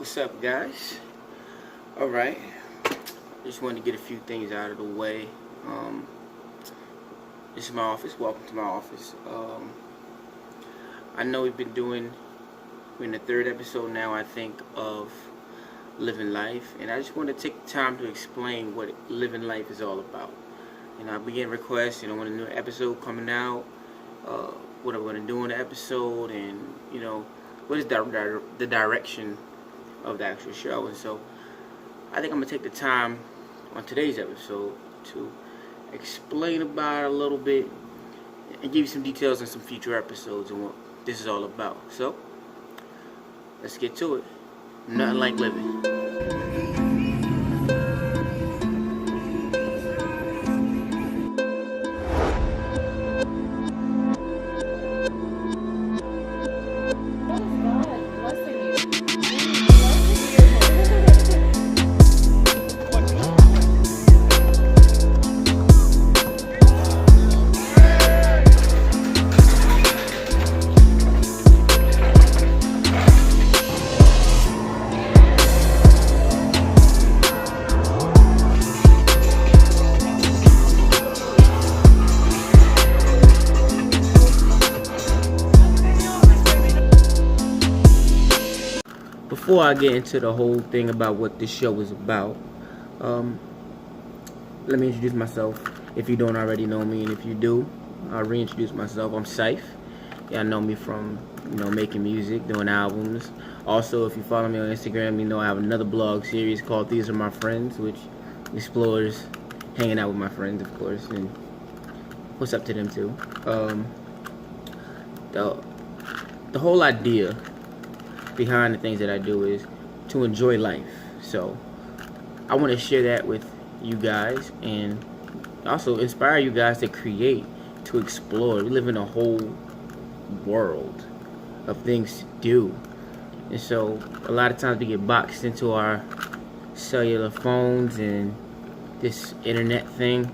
What's up, guys? Alright, just wanted to get a few things out of the way. This is my office. Welcome to my office. I know we're in the third episode now, I think, of Living Life, and I just want to take the time to explain what Living Life is all about. I begin requests, when a new episode coming out, what I'm going to do in the episode, and what is the direction of the actual show. And so I think I'm going to take the time on today's episode to explain about it a little bit and give you some details on some future episodes and what this is all about. So let's get to it. Nothing like living. Before I get into the whole thing about what this show is about, let me introduce myself if you don't already know me, and if you do, I'll reintroduce myself. I'm Lyfe. Y'all know me from making music, doing albums. Also, if you follow me on Instagram, you know I have another blog series called These Are My Friends, which explores hanging out with my friends, of course, and what's up to them too. The whole idea behind the things that I do is to enjoy life. So I want to share that with you guys and also inspire you guys to create, to explore. We live in a whole world of things to do, and so a lot of times we get boxed into our cellular phones and this internet thing,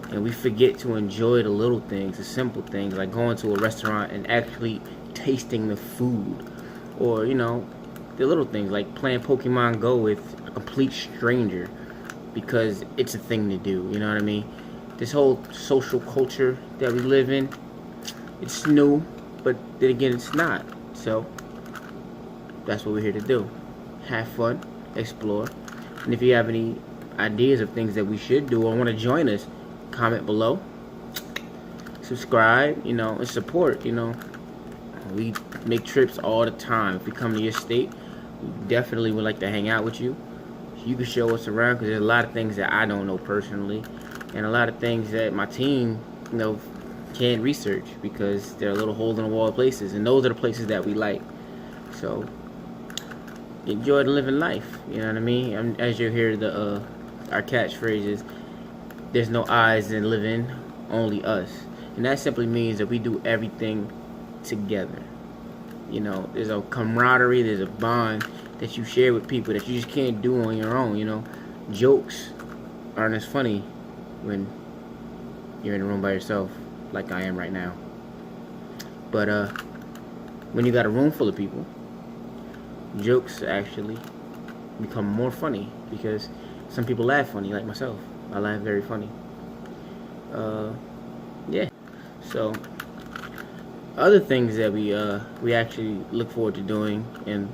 and we forget to enjoy the little things, the simple things, like going to a restaurant and actually tasting the food. Or, the little things like playing Pokemon Go with a complete stranger because it's a thing to do, you know what I mean? This whole social culture that we live in, it's new, but then again, it's not. So, that's what we're here to do. Have fun, explore, and if you have any ideas of things that we should do or want to join us, comment below, subscribe, and support, We make trips all the time. If we come to your state, we definitely would like to hang out with you. You can show us around because there's a lot of things that I don't know personally, and a lot of things that my team, can't research because they're little hole in the wall places, and those are the places that we like. So enjoy the living life. You know what I mean? As you hear our catchphrases, there's no I's in living, only us, and that simply means that we do everything together. There's a camaraderie, there's a bond that you share with people that you just can't do on your own. Jokes aren't as funny when you're in a room by yourself like I am right now, but when you got a room full of people, jokes actually become more funny because some people laugh funny, like myself. I laugh very funny. Yeah, so other things that we actually look forward to doing, and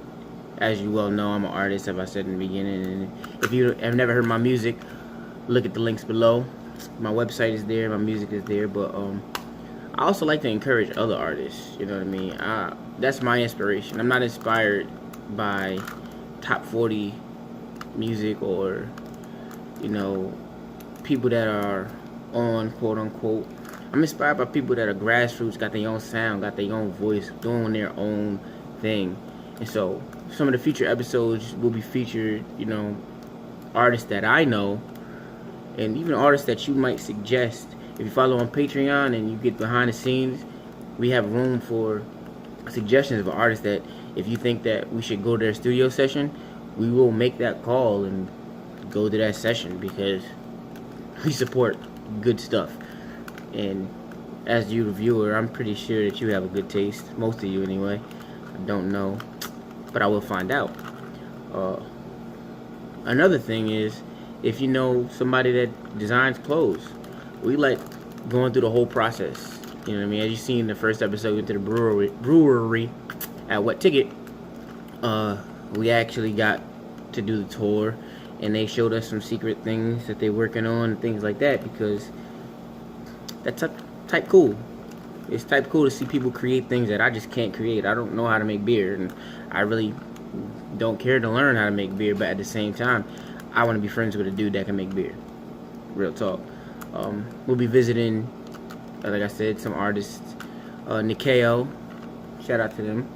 as you well know, I'm an artist, as I said in the beginning, and if you have never heard my music, look at the links below. My website is there, my music is there, but I also like to encourage other artists, you know what I mean? That's my inspiration. I'm not inspired by top 40 music or, people that are on, quote unquote. I'm inspired by people that are grassroots, got their own sound, got their own voice, doing their own thing. And so some of the future episodes will be featured, artists that I know, and even artists that you might suggest. If you follow on Patreon and you get behind the scenes, we have room for suggestions of artists that if you think that we should go to their studio session, we will make that call and go to that session because we support good stuff. And as you, the viewer, I'm pretty sure that you have a good taste. Most of you, anyway. I don't know, but I will find out. Another thing is, if you know somebody that designs clothes, we like going through the whole process. You know what I mean? As you seen in the first episode, we went to the brewery at What Ticket. We actually got to do the tour, and they showed us some secret things that they're working on and things like that, because that's type cool. It's type cool to see people create things that I just can't create. I don't know how to make beer, and I really don't care to learn how to make beer, but at the same time, I want to be friends with a dude that can make beer. Real talk. We'll be visiting, like I said, some artists. Nikeo, shout out to them.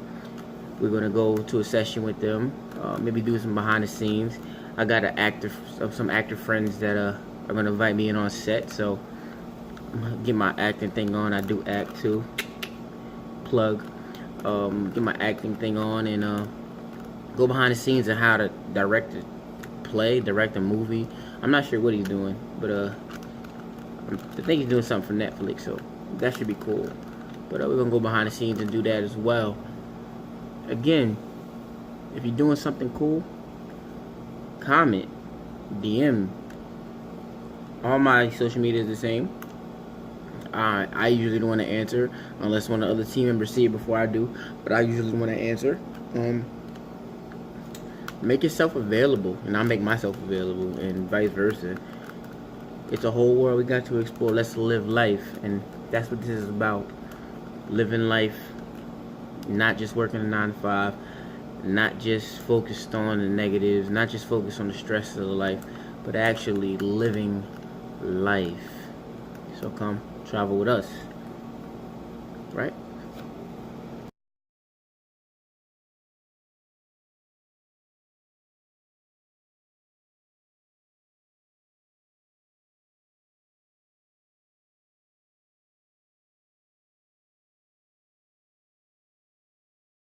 We're gonna go to a session with them. Maybe do some behind the scenes. I got some actor friends that are gonna invite me in on set, so get my acting thing on. I do act too. Plug. Get my acting thing on and go behind the scenes of how to direct a play, direct a movie. I'm not sure what he's doing, but I think he's doing something for Netflix, so that should be cool. But we're gonna go behind the scenes and do that as well. Again, if you're doing something cool, comment, DM. All my social media is the same. I usually don't want to answer unless one of the other team members see it before I do, but I usually want to answer. Make yourself available, and I make myself available, and vice versa. It's a whole world we got to explore. Let's live life, and that's what this is about. Living life, not just working a 9 to 5, not just focused on the negatives, not just focused on the stresses of life, but actually living life. So come travel with us, right?